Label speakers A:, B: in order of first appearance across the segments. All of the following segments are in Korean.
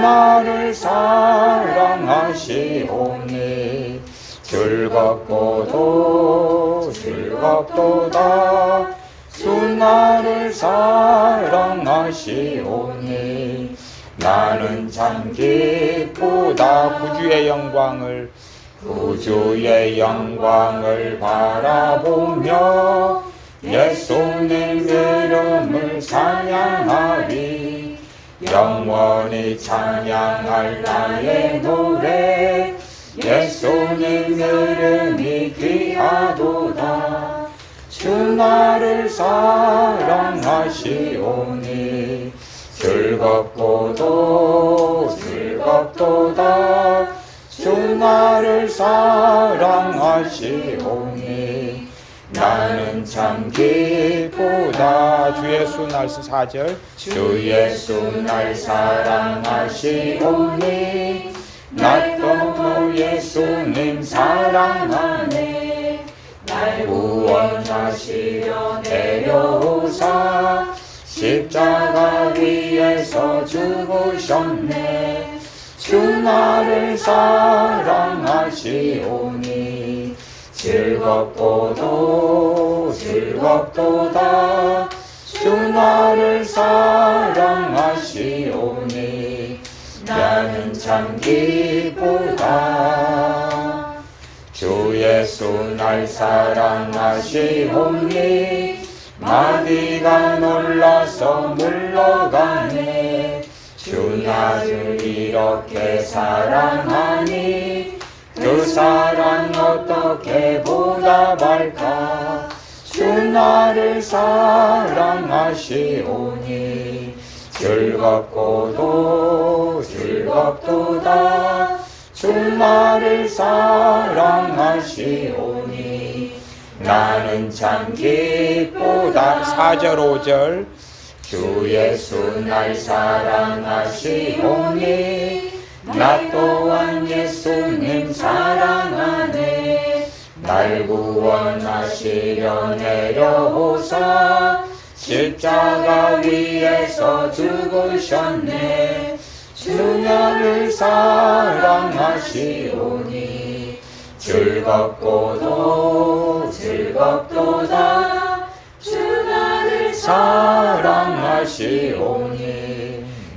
A: 나를 사랑하시오니 즐겁고도 즐겁도다. 주 나를 사랑하시오니 나는 참 기쁘다. 구주의 영광을 바라보며 예수님 이름을 찬양하리. 영원히 찬양할 나의 노래 예수님 이름이 귀하도다. 주 나를 사랑하시오니 즐겁고도 즐겁도다. 주 나를 사랑하시오니 나는 참 기쁘다.
B: 주 예수 날 4절.
A: 주 예수 날 사랑하시오니 나도 예수님 사랑하네. 날 구원하시려 내려오사 십자가 위에서 죽으셨네. 주 나를 사랑하시오니 즐겁고도 즐겁도다. 주 나를 사랑하시오니 나는 참 기쁘다. 주 예수 날 사랑하시오니 마귀가 놀라서 물러가네. 주 나를 이렇게 사랑하니 그 사랑 어떻게 보답할까. 주 나를 사랑하시오니 즐겁고도 즐겁도다. 주 나를 사랑하시오니 나는 참 기쁘다.
B: 4절 5절.
A: 주 예수 날 사랑하시오니 나 또한 예수님 사랑하네. 날 구원하시려 내려오사 십자가 위에서 죽으셨네. 주 나를 사랑하시오니 즐겁고도 즐겁도다. 주 나를 사랑하시오니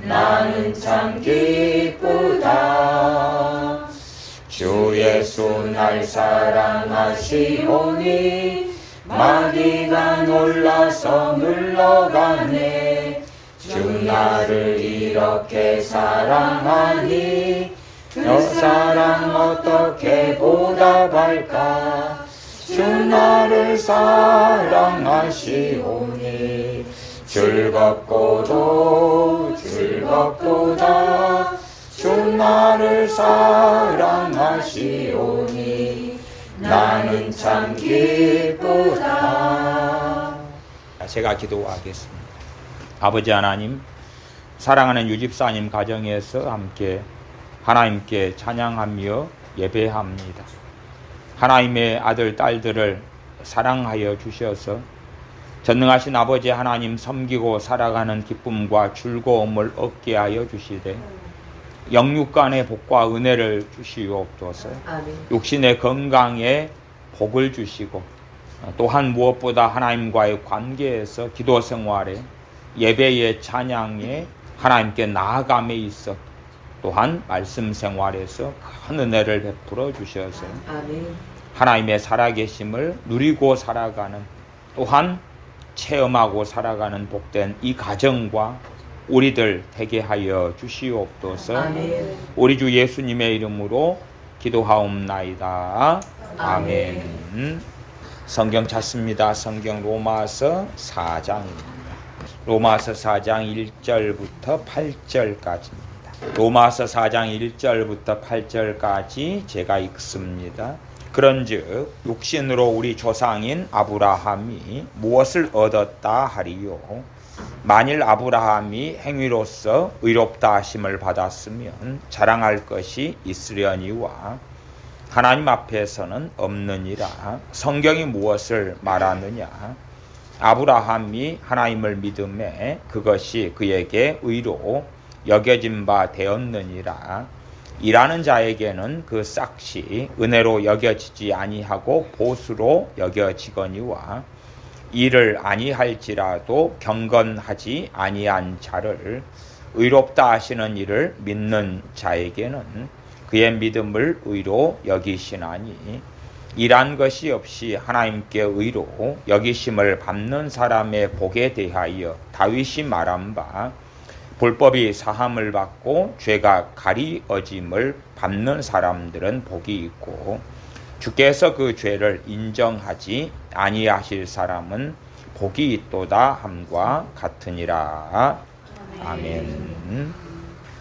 A: 나는 참 기쁘다. 주 예수 날 사랑하시오니 마귀가 놀라서 물러가네. 주 나를 이렇게 사랑하니 너 사랑 어떻게 보답할까. 주 나를 사랑하시오니 즐겁고도 즐겁도다. 주 나를 사랑하시오니 나는 참 기쁘다.
B: 제가 기도하겠습니다. 아버지 하나님, 사랑하는 유집사님 가정에서 함께 하나님께 찬양하며 예배합니다. 하나님의 아들, 딸들을 사랑하여 주셔서 전능하신 아버지 하나님 섬기고 살아가는 기쁨과 즐거움을 얻게 하여 주시되 영육간의 복과 은혜를 주시옵소서.
C: 아멘.
B: 육신의 건강에 복을 주시고 또한 무엇보다 하나님과의 관계에서 기도 생활에 예배의 찬양에 하나님께 나아감에 있어 또한 말씀 생활에서 큰 은혜를 베풀어 주셔서
C: 아멘.
B: 하나님의 살아계심을 누리고 살아가는 또한 체험하고 살아가는 복된 이 가정과 우리들 되게 하여 주시옵소서.
C: 아멘.
B: 우리 주 예수님의 이름으로 기도하옵나이다. 아멘. 성경 찾습니다. 성경 로마서 4장입니다. 로마서 4장 1절부터 8절까지입니다. 로마서 4장 1절부터 8절까지 제가 읽습니다. 그런즉 육신으로 우리 조상인 아브라함이 무엇을 얻었다 하리요. 만일 아브라함이 행위로서 의롭다 하심을 받았으면 자랑할 것이 있으려니와 하나님 앞에서는 없느니라. 성경이 무엇을 말하느냐. 아브라함이 하나님을 믿음에 그것이 그에게 의로 여겨진 바 되었느니라. 일하는 자에게는 그 싹이 은혜로 여겨지지 아니하고 보수로 여겨지거니와 일을 아니할지라도 경건하지 아니한 자를 의롭다 하시는 이를 믿는 자에게는 그의 믿음을 의로 여기시나니 일한 것이 없이 하나님께 의로 여기심을 받는 사람의 복에 대하여 다윗이 말한 바 불법이 사함을 받고 죄가 가리어짐을 받는 사람들은 복이 있고 주께서 그 죄를 인정하지 아니하실 사람은 복이 있도다 함과 같으니라. 아멘.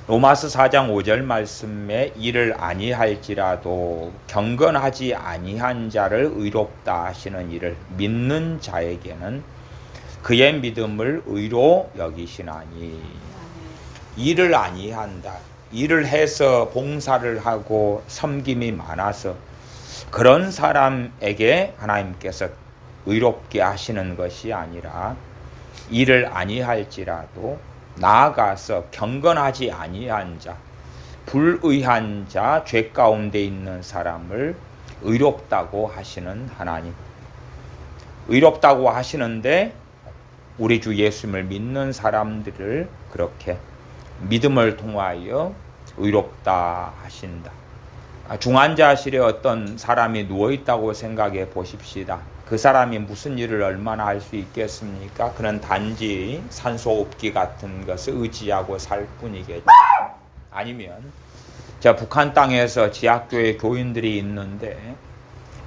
B: 로마서 4장 5절 말씀에 일을 아니할지라도 경건하지 아니한 자를 의롭다 하시는 이를 믿는 자에게는 그의 믿음을 의로 여기시나니. 일을 아니한다. 일을 해서 봉사를 하고 섬김이 많아서 그런 사람에게 하나님께서 의롭게 하시는 것이 아니라 일을 아니할지라도 나아가서 경건하지 아니한 자, 불의한 자, 죄 가운데 있는 사람을 의롭다고 하시는 하나님. 의롭다고 하시는데 우리 주 예수님을 믿는 사람들을 그렇게 믿음을 통하여 의롭다 하신다. 중환자실에 어떤 사람이 누워있다고 생각해 보십시다. 그 사람이 무슨 일을 얼마나 할 수 있겠습니까? 그는 단지 산소호흡기 같은 것을 의지하고 살 뿐이겠죠. 아니면 북한 땅에서 지하교회 교인들이 있는데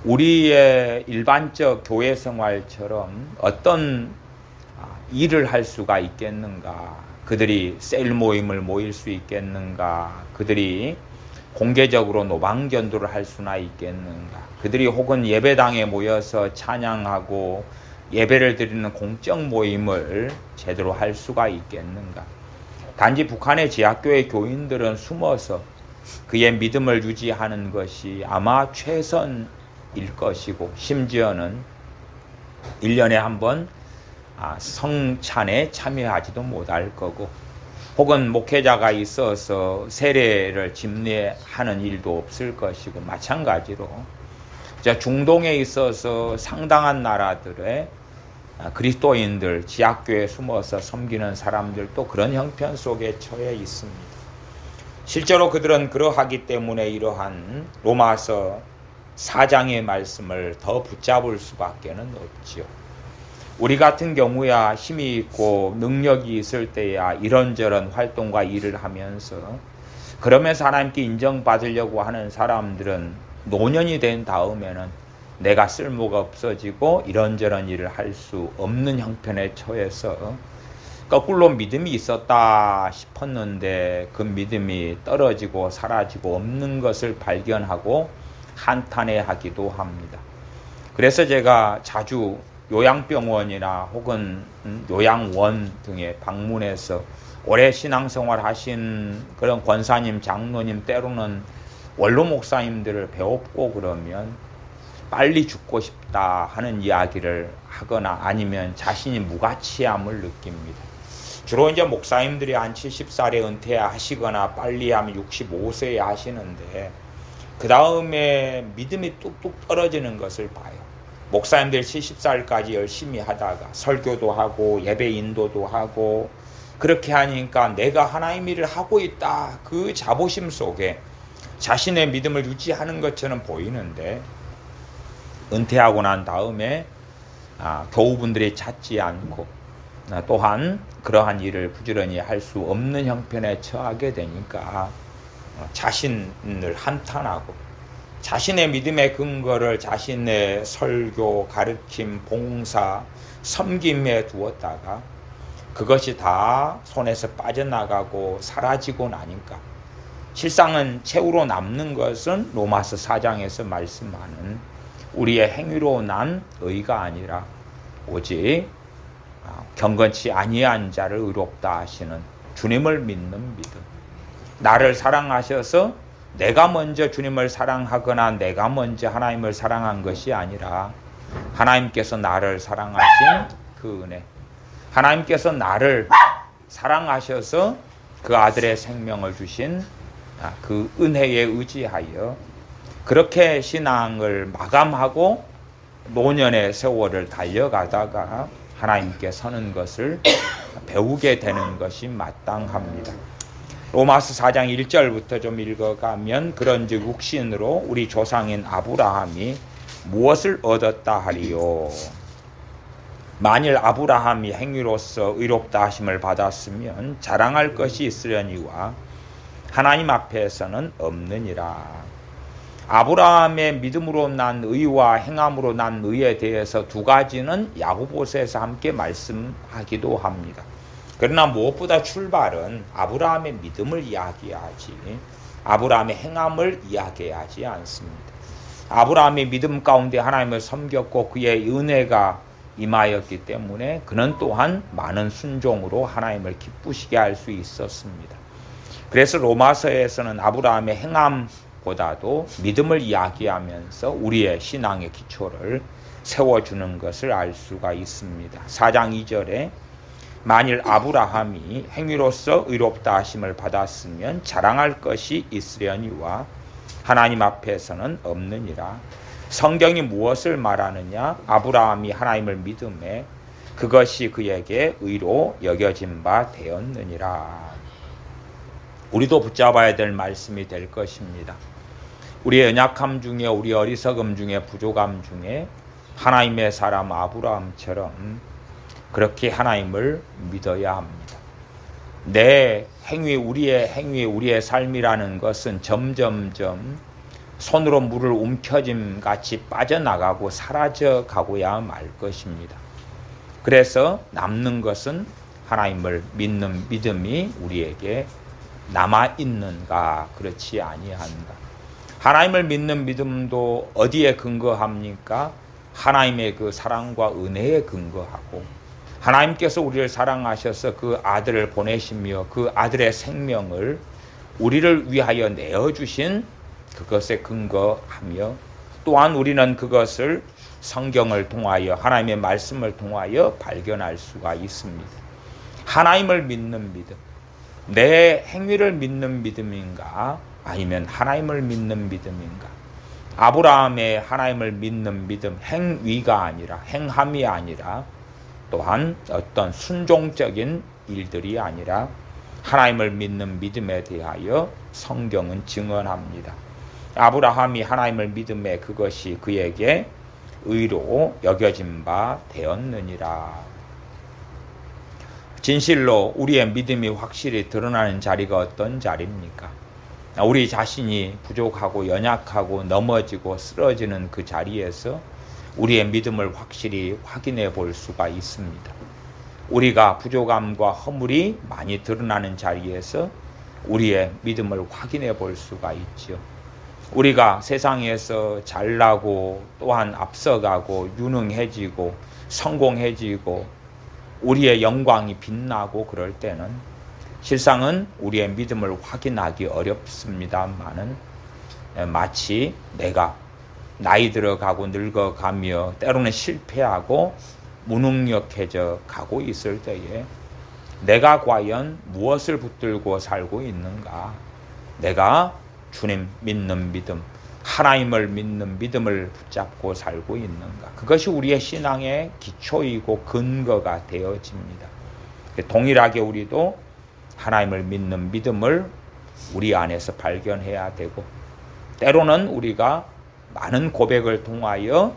B: 우리의 일반적 교회 생활처럼 어떤 일을 할 수가 있겠는가? 그들이 셀 모임을 모일 수 있겠는가? 그들이 공개적으로 노방전도를 할 수나 있겠는가? 그들이 혹은 예배당에 모여서 찬양하고 예배를 드리는 공적 모임을 제대로 할 수가 있겠는가? 단지 북한의 지하교회 교인들은 숨어서 그의 믿음을 유지하는 것이 아마 최선일 것이고 심지어는 1년에 한 번 성찬에 참여하지도 못할 거고 혹은 목회자가 있어서 세례를 집례하는 일도 없을 것이고 마찬가지로 중동에 있어서 상당한 나라들의 그리스도인들 지하교회에 숨어서 섬기는 사람들도 그런 형편 속에 처해 있습니다. 실제로 그들은 그러하기 때문에 이러한 로마서 4장의 말씀을 더 붙잡을 수밖에 없지요. 우리 같은 경우야 힘이 있고 능력이 있을 때야 이런저런 활동과 일을 하면서 그러면서 하나님께 인정받으려고 하는 사람들은 노년이 된 다음에는 내가 쓸모가 없어지고 이런저런 일을 할 수 없는 형편에 처해서 거꾸로 믿음이 있었다 싶었는데 그 믿음이 떨어지고 사라지고 없는 것을 발견하고 한탄해하기도 합니다. 그래서 제가 자주 요양병원이나 혹은 요양원 등에 방문해서 오래 신앙생활 하신 그런 권사님, 장로님, 때로는 원로 목사님들을 배웠고 그러면 빨리 죽고 싶다 하는 이야기를 하거나 아니면 자신이 무가치함을 느낍니다. 주로 이제 목사님들이 한 70살에 은퇴하시거나 빨리 하면 65세에 하시는데 그 다음에 믿음이 뚝뚝 떨어지는 것을 봐요. 목사님들 70살까지 열심히 하다가 설교도 하고 예배 인도도 하고 그렇게 하니까 내가 하나님 일을 하고 있다 그 자부심 속에 자신의 믿음을 유지하는 것처럼 보이는데 은퇴하고 난 다음에 교우분들이 찾지 않고 또한 그러한 일을 부지런히 할 수 없는 형편에 처하게 되니까 자신을 한탄하고 자신의 믿음의 근거를 자신의 설교, 가르침, 봉사, 섬김에 두었다가 그것이 다 손에서 빠져나가고 사라지고 나니까 실상은 최후로 남는 것은 로마서 4장에서 말씀하는 우리의 행위로 난 의가 아니라 오직 경건치 아니한 자를 의롭다 하시는 주님을 믿는 믿음. 나를 사랑하셔서 내가 먼저 주님을 사랑하거나 내가 먼저 하나님을 사랑한 것이 아니라 하나님께서 나를 사랑하신 그 은혜. 하나님께서 나를 사랑하셔서 그 아들의 생명을 주신 그 은혜에 의지하여 그렇게 신앙을 마감하고 노년의 세월을 달려가다가 하나님께 서는 것을 배우게 되는 것이 마땅합니다. 로마서 4장 1절부터 좀 읽어가면 그런즉 육신으로 우리 조상인 아브라함이 무엇을 얻었다 하리요. 만일 아브라함이 행위로서 의롭다 하심을 받았으면 자랑할 것이 있으려니와 하나님 앞에서는 없느니라. 아브라함의 믿음으로 난 의와 행함으로 난 의에 대해서 두 가지는 야고보서에서 함께 말씀하기도 합니다. 그러나 무엇보다 출발은 아브라함의 믿음을 이야기하지 아브라함의 행함을 이야기하지 않습니다. 아브라함의 믿음 가운데 하나님을 섬겼고 그의 은혜가 임하였기 때문에 그는 또한 많은 순종으로 하나님을 기쁘시게 할 수 있었습니다. 그래서 로마서에서는 아브라함의 행함보다도 믿음을 이야기하면서 우리의 신앙의 기초를 세워주는 것을 알 수가 있습니다. 4장 2절에 만일 아브라함이 행위로서 의롭다 하심을 받았으면 자랑할 것이 있으려니와 하나님 앞에서는 없느니라. 성경이 무엇을 말하느냐? 아브라함이 하나님을 믿음에 그것이 그에게 의로 여겨진 바 되었느니라. 우리도 붙잡아야 될 말씀이 될 것입니다. 우리의 연약함 중에 우리 어리석음 중에 부족함 중에 하나님의 사람 아브라함처럼 그렇게 하나님을 믿어야 합니다. 내 행위, 우리의 삶이라는 것은 점점점 손으로 물을 움켜짐 같이 빠져나가고 사라져 가고야 말 것입니다. 그래서 남는 것은 하나님을 믿는 믿음이 우리에게 남아있는가 그렇지 아니한가. 하나님을 믿는 믿음도 어디에 근거합니까? 하나님의 그 사랑과 은혜에 근거하고 하나님께서 우리를 사랑하셔서 그 아들을 보내시며 그 아들의 생명을 우리를 위하여 내어주신 그것에 근거하며 또한 우리는 그것을 성경을 통하여 하나님의 말씀을 통하여 발견할 수가 있습니다. 하나님을 믿는 믿음, 내 행위를 믿는 믿음인가 아니면 하나님을 믿는 믿음인가. 아브라함의 하나님을 믿는 믿음, 행위가 아니라 행함이 아니라 또한 어떤 순종적인 일들이 아니라 하나님을 믿는 믿음에 대하여 성경은 증언합니다. 아브라함이 하나님을 믿음에 그것이 그에게 의로 여겨진 바 되었느니라. 진실로 우리의 믿음이 확실히 드러나는 자리가 어떤 자리입니까? 우리 자신이 부족하고 연약하고 넘어지고 쓰러지는 그 자리에서 우리의 믿음을 확실히 확인해 볼 수가 있습니다. 우리가 부족함과 허물이 많이 드러나는 자리에서 우리의 믿음을 확인해 볼 수가 있죠. 우리가 세상에서 잘나고 또한 앞서가고 유능해지고 성공해지고 우리의 영광이 빛나고 그럴 때는 실상은 우리의 믿음을 확인하기 어렵습니다만은 마치 내가 나이 들어가고 늙어가며 때로는 실패하고 무능력해져 가고 있을 때에 내가 과연 무엇을 붙들고 살고 있는가? 내가 주님 믿는 믿음, 하나님을 믿는 믿음을 붙잡고 살고 있는가? 그것이 우리의 신앙의 기초이고 근거가 되어집니다. 동일하게 우리도 하나님을 믿는 믿음을 우리 안에서 발견해야 되고 때로는 우리가 많은 고백을 통하여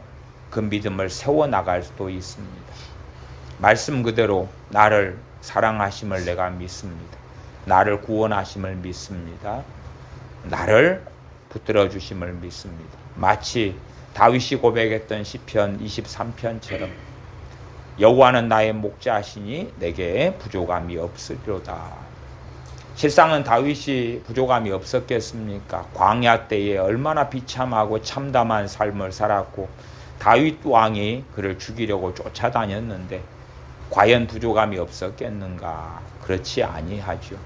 B: 그 믿음을 세워나갈 수도 있습니다. 말씀 그대로 나를 사랑하심을 내가 믿습니다. 나를 구원하심을 믿습니다. 나를 붙들어 주심을 믿습니다. 마치 다윗이 고백했던 시편 23편처럼 여호와는 나의 목자시니 내게 부족함이 없으리로다. 실상은 다윗이 부족함이 없었겠습니까? 광야 때에 얼마나 비참하고 참담한 삶을 살았고 다윗 왕이 그를 죽이려고 쫓아다녔는데 과연 부족함이 없었겠는가? 그렇지 아니하죠.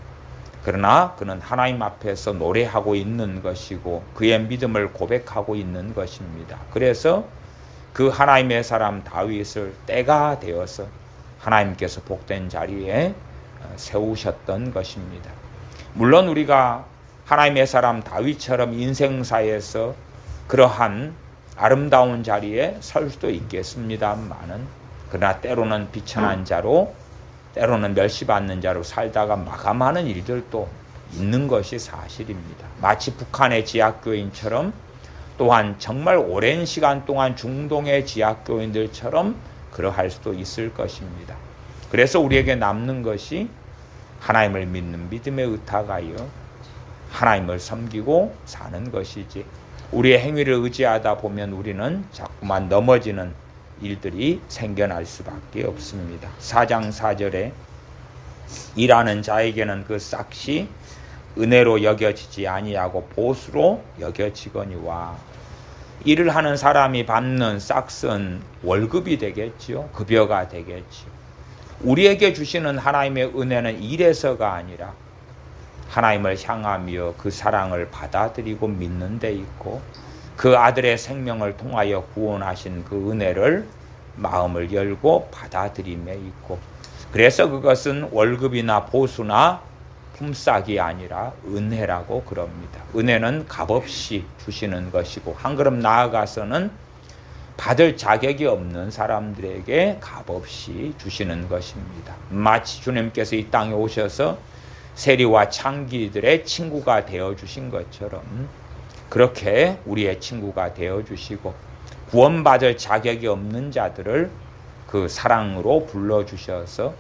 B: 그러나 그는 하나님 앞에서 노래하고 있는 것이고 그의 믿음을 고백하고 있는 것입니다. 그래서 그 하나님의 사람 다윗을 때가 되어서 하나님께서 복된 자리에 세우셨던 것입니다. 물론 우리가 하나님의 사람 다윗처럼 인생사에서 그러한 아름다운 자리에 설 수도 있겠습니다만은, 그러나 때로는 비천한 자로, 때로는 멸시받는 자로 살다가 마감하는 일들도 있는 것이 사실입니다. 마치 북한의 지하교인처럼, 또한 정말 오랜 시간 동안 중동의 지하교인들처럼 그러할 수도 있을 것입니다. 그래서 우리에게 남는 것이 하나님을 믿는 믿음의 의탁하여 하나님을 섬기고 사는 것이지, 우리의 행위를 의지하다 보면 우리는 자꾸만 넘어지는 일들이 생겨날 수밖에 없습니다. 4장 4절에 일하는 자에게는 그 싹이 은혜로 여겨지지 아니하고 보수로 여겨지거니와, 일을 하는 사람이 받는 싹은 월급이 되겠지요. 급여가 되겠지요. 우리에게 주시는 하나님의 은혜는 일에서가 아니라 하나님을 향하며 그 사랑을 받아들이고 믿는 데 있고, 그 아들의 생명을 통하여 구원하신 그 은혜를 마음을 열고 받아들임에 있고, 그래서 그것은 월급이나 보수나 품삯이 아니라 은혜라고 그럽니다. 은혜는 값없이 주시는 것이고, 한 걸음 나아가서는 받을 자격이 없는 사람들에게 값없이 주시는 것입니다. 마치 주님께서 이 땅에 오셔서 세리와 창기들의 친구가 되어주신 것처럼 그렇게 우리의 친구가 되어주시고, 구원받을 자격이 없는 자들을 그 사랑으로 불러주셔서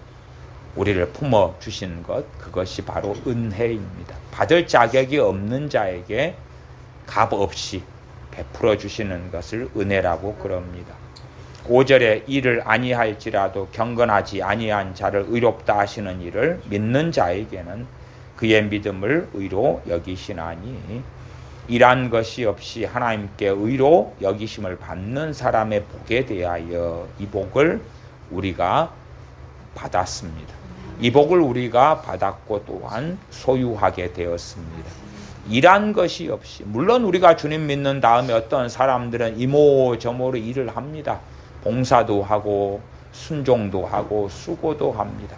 B: 우리를 품어주신 것, 그것이 바로 은혜입니다. 받을 자격이 없는 자에게 값없이 베풀어 주시는 것을 은혜라고 그럽니다. 5절에 일을 아니할지라도 경건하지 아니한 자를 의롭다 하시는 일을 믿는 자에게는 그의 믿음을 의로 여기시나니, 일한 것이 없이 하나님께 의로 여기심을 받는 사람의 복에 대하여 이 복을 우리가 받았습니다. 이 복을 우리가 받았고 또한 소유하게 되었습니다. 일한 것이 없이, 물론 우리가 주님 믿는 다음에 어떤 사람들은 이모저모로 일을 합니다. 봉사도 하고 순종도 하고 수고도 합니다.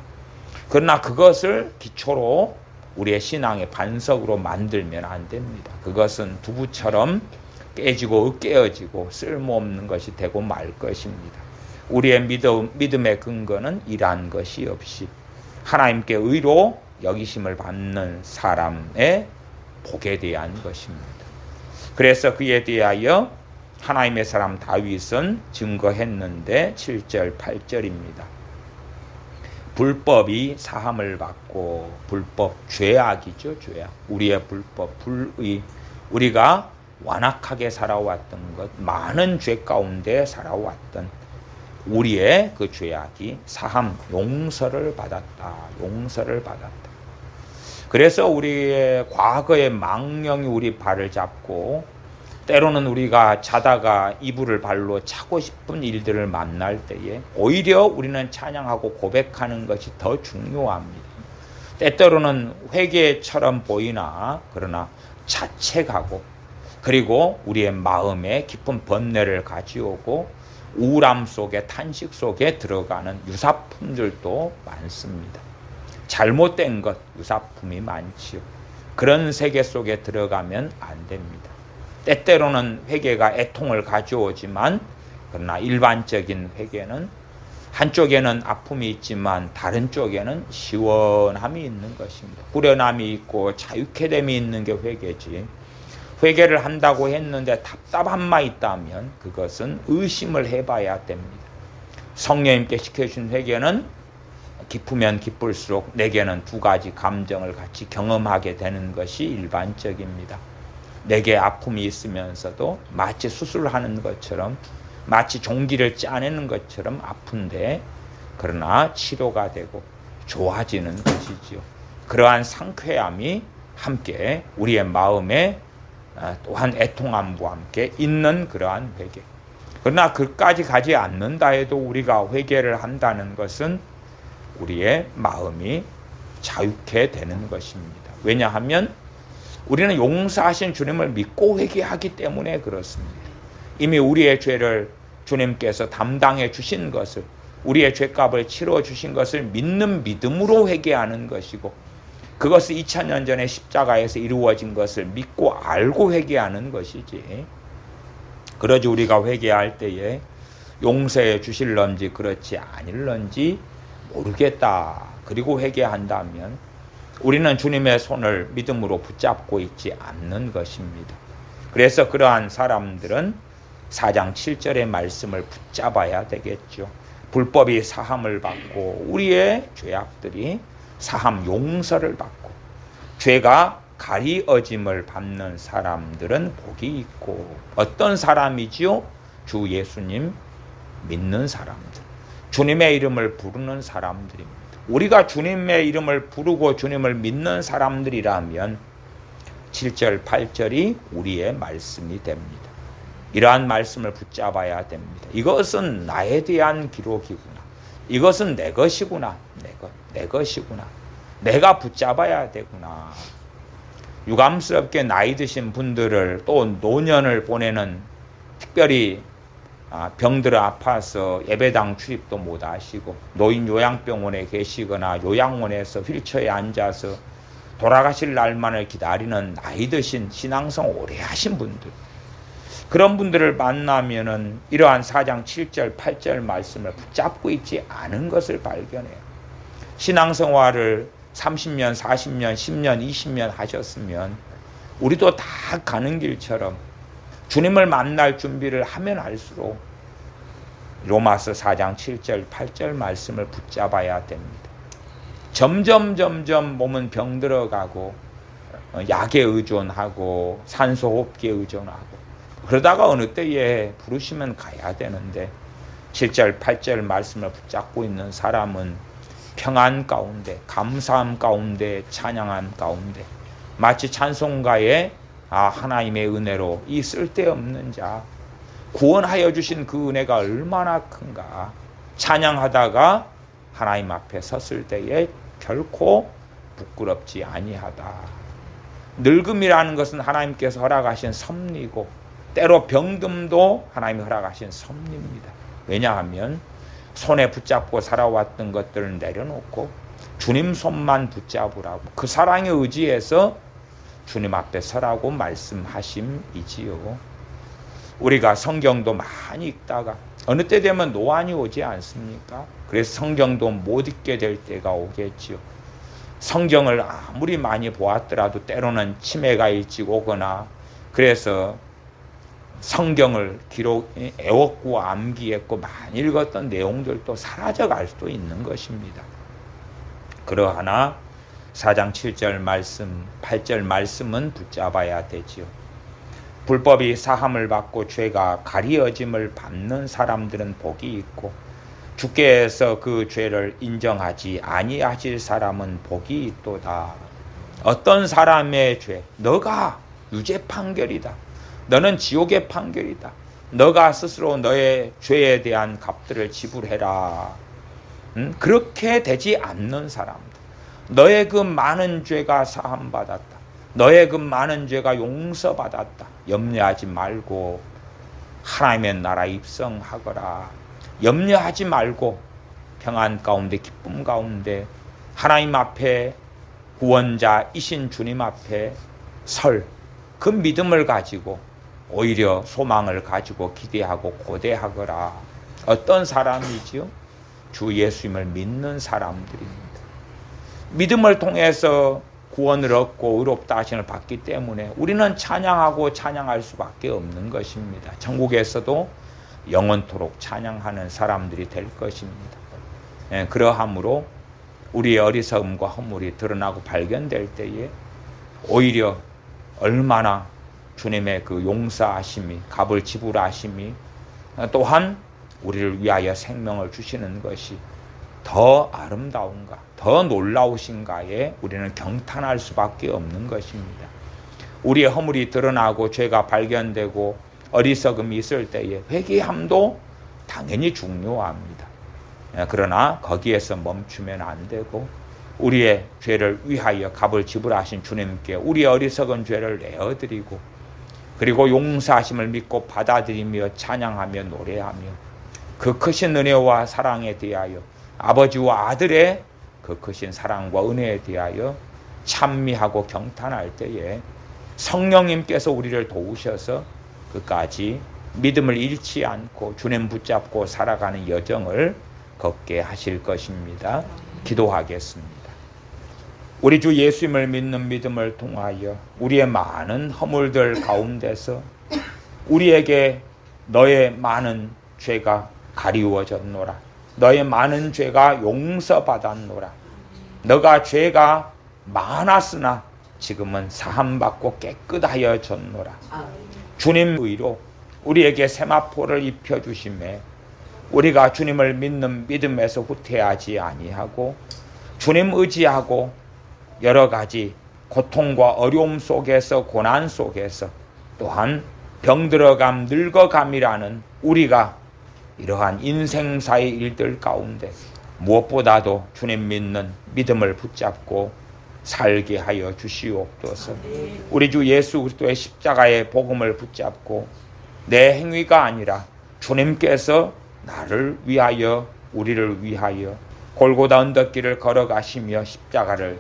B: 그러나 그것을 기초로 우리의 신앙의 반석으로 만들면 안 됩니다. 그것은 두부처럼 깨지고 깨어지고 쓸모없는 것이 되고 말 것입니다. 우리의 믿음의 근거는 일한 것이 없이 하나님께 의로 여기심을 받는 사람의 복에 대한 것입니다. 그래서 그에 대하여 하나님의 사람 다윗은 증거했는데 7절 8절입니다. 불법이 사함을 받고, 불법 죄악이죠. 죄악. 우리의 불법, 불의, 우리가 완악하게 살아왔던 것, 많은 죄 가운데 살아왔던 우리의 그 죄악이 사함, 용서를 받았다. 용서를 받았다. 그래서 우리의 과거의 망령이 우리 발을 잡고, 때로는 우리가 자다가 이불을 발로 차고 싶은 일들을 만날 때에 오히려 우리는 찬양하고 고백하는 것이 더 중요합니다. 때때로는 회개처럼 보이나 그러나 자책하고, 그리고 우리의 마음에 깊은 번뇌를 가져오고 우울함 속에, 탄식 속에 들어가는 유사품들도 많습니다. 잘못된 것, 유사품이 많지요. 그런 세계 속에 들어가면 안 됩니다. 때때로는 회개가 애통을 가져오지만, 그러나 일반적인 회개는 한쪽에는 아픔이 있지만 다른 쪽에는 시원함이 있는 것입니다. 후련함이 있고 자유케됨이 있는 게 회개지, 회개를 한다고 했는데 답답함만 있다면 그것은 의심을 해봐야 됩니다. 성령님께 시켜주신 회개는 기쁘면 기쁠수록 내게는 두 가지 감정을 같이 경험하게 되는 것이 일반적입니다. 내게 아픔이 있으면서도 마치 수술하는 것처럼, 마치 종기를 짜내는 것처럼 아픈데, 그러나 치료가 되고 좋아지는 것이지요. 그러한 상쾌함이 함께 우리의 마음에 또한 애통함과 함께 있는 그러한 회개. 그러나 그까지 가지 않는다 해도 우리가 회개를 한다는 것은 우리의 마음이 자유케 되는 것입니다. 왜냐하면 우리는 용서하신 주님을 믿고 회개하기 때문에 그렇습니다. 이미 우리의 죄를 주님께서 담당해 주신 것을 우리의 죄값을 치러주신 것을 믿는 믿음으로 회개하는 것이고, 그것은 2000년 전에 십자가에서 이루어진 것을 믿고 알고 회개하는 것이지. 그러지 우리가 회개할 때에 용서해 주실런지 그렇지 아닐런지 모르겠다. 그리고 회개한다면 우리는 주님의 손을 믿음으로 붙잡고 있지 않는 것입니다. 그래서 그러한 사람들은 4장 7절의 말씀을 붙잡아야 되겠죠. 불법이 사함을 받고 우리의 죄악들이 사함 용서를 받고 죄가 가리어짐을 받는 사람들은 복이 있고, 어떤 사람이지요? 주 예수님 믿는 사람들, 주님의 이름을 부르는 사람들입니다. 우리가 주님의 이름을 부르고 주님을 믿는 사람들이라면 7절 8절이 우리의 말씀이 됩니다. 이러한 말씀을 붙잡아야 됩니다. 이것은 나에 대한 기록이구나. 이것은 내 것이구나. 내 것이구나. 내가 붙잡아야 되구나. 유감스럽게 나이 드신 분들을, 또 노년을 보내는, 특별히 병들어 아파서 예배당 출입도 못 하시고 노인 요양병원에 계시거나 요양원에서 휠체어에 앉아서 돌아가실 날만을 기다리는 나이 드신 신앙성 오래 하신 분들, 그런 분들을 만나면은 이러한 4장 7절 8절 말씀을 붙잡고 있지 않은 것을 발견해요. 신앙생활을 30년 40년 10년 20년 하셨으면 우리도 다 가는 길처럼 주님을 만날 준비를 하면 할수록 로마서 4장 7절 8절 말씀을 붙잡아야 됩니다. 점점 몸은 병들어가고 약에 의존하고 산소호흡기에 의존하고, 그러다가 어느 때에 부르시면 가야 되는데 7절 8절 말씀을 붙잡고 있는 사람은 평안 가운데, 감사함 가운데, 찬양함 가운데, 마치 찬송가에 하나님의 은혜로 이 쓸데없는 자 구원하여 주신 그 은혜가 얼마나 큰가 찬양하다가 하나님 앞에 섰을 때에 결코 부끄럽지 아니하다. 늙음이라는 것은 하나님께서 허락하신 섭리고, 때로 병듦도 하나님이 허락하신 섭리입니다. 왜냐하면 손에 붙잡고 살아왔던 것들을 내려놓고 주님 손만 붙잡으라고, 그 사랑에 의지해서 주님 앞에 서라고 말씀하심이지요. 우리가 성경도 많이 읽다가 어느 때 되면 노안이 오지 않습니까? 그래서 성경도 못 읽게 될 때가 오겠지요. 성경을 아무리 많이 보았더라도 때로는 치매가 일찍 오거나, 그래서 성경을 애웠고 암기했고 많이 읽었던 내용들도 사라져갈 수도 있는 것입니다. 그러하나 4장 7절 말씀 8절 말씀은 붙잡아야 되지요. 불법이 사함을 받고 죄가 가리어짐을 받는 사람들은 복이 있고, 주께서 그 죄를 인정하지 아니하실 사람은 복이 있도다. 어떤 사람의 죄, 너가 유죄 판결이다. 너는 지옥의 판결이다. 너가 스스로 너의 죄에 대한 값들을 지불해라. 그렇게 되지 않는 사람들, 너의 그 많은 죄가 사함받았다. 너의 그 많은 죄가 용서받았다. 염려하지 말고 하나님의 나라에 입성하거라. 염려하지 말고 평안 가운데 기쁨 가운데 하나님 앞에 구원자이신 주님 앞에 설 그 믿음을 가지고 오히려 소망을 가지고 기대하고 고대하거라. 어떤 사람이지요? 주 예수님을 믿는 사람들입니다. 믿음을 통해서 구원을 얻고 의롭다 하심을 받기 때문에 우리는 찬양하고 찬양할 수밖에 없는 것입니다. 천국에서도 영원토록 찬양하는 사람들이 될 것입니다. 그러함으로 우리의 어리석음과 허물이 드러나고 발견될 때에 오히려 얼마나 주님의 그 용서하심이, 값을 지불하심이, 또한 우리를 위하여 생명을 주시는 것이 더 아름다운가, 더 놀라우신가에 우리는 경탄할 수밖에 없는 것입니다. 우리의 허물이 드러나고 죄가 발견되고 어리석음이 있을 때에 회개함도 당연히 중요합니다. 그러나 거기에서 멈추면 안 되고 우리의 죄를 위하여 값을 지불하신 주님께 우리의 어리석은 죄를 내어드리고, 그리고 용서하심을 믿고 받아들이며 찬양하며 노래하며 그 크신 은혜와 사랑에 대하여, 아버지와 아들의 그 크신 사랑과 은혜에 대하여 찬미하고 경탄할 때에 성령님께서 우리를 도우셔서 끝까지 믿음을 잃지 않고 주님 붙잡고 살아가는 여정을 걷게 하실 것입니다. 기도하겠습니다. 우리 주 예수님을 믿는 믿음을 통하여 우리의 많은 허물들 가운데서 우리에게 너의 많은 죄가 가리워졌노라. 너의 많은 죄가 용서받았노라. 너가 죄가 많았으나 지금은 사함받고 깨끗하여졌노라. 주님 의로 우리에게 세마포를 입혀주심에 우리가 주님을 믿는 믿음에서 후퇴하지 아니하고 주님 의지하고 여러 가지 고통과 어려움 속에서 고난 속에서 또한 병들어감 늙어감이라는 우리가 이러한 인생사의 일들 가운데 무엇보다도 주님 믿는 믿음을 붙잡고 살게 하여 주시옵소서. 우리 주 예수 그리스도의 십자가의 복음을 붙잡고 내 행위가 아니라 주님께서 나를 위하여 우리를 위하여 골고다 언덕길을 걸어가시며 십자가를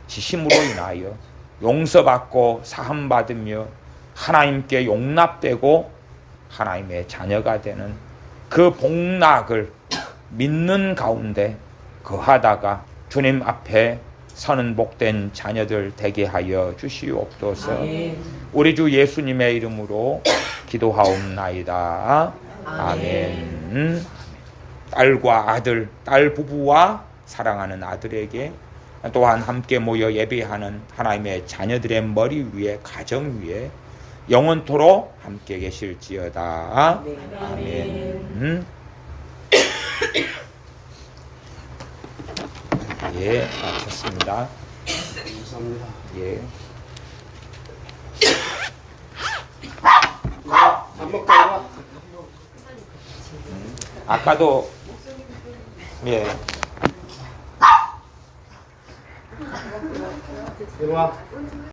B: 지심으로 인하여 용서받고 사함받으며 하나님께 용납되고 하나님의 자녀가 되는 그 복락을 믿는 가운데 거하다가 주님 앞에 서는 복된 자녀들 되게 하여 주시옵소서. 우리 주 예수님의 이름으로 기도하옵나이다. 아멘. 딸과 아들, 딸 부부와 사랑하는 아들에게 또한 함께 모여 예배하는 하나님의 자녀들의 머리 위에, 가정 위에 영원토록 함께 계실지어다. 아멘. 예, 마쳤습니다.
C: 감사합니다.
B: 예.
C: 밥 먹고 와.
B: 아까도 예.
C: 이리 와.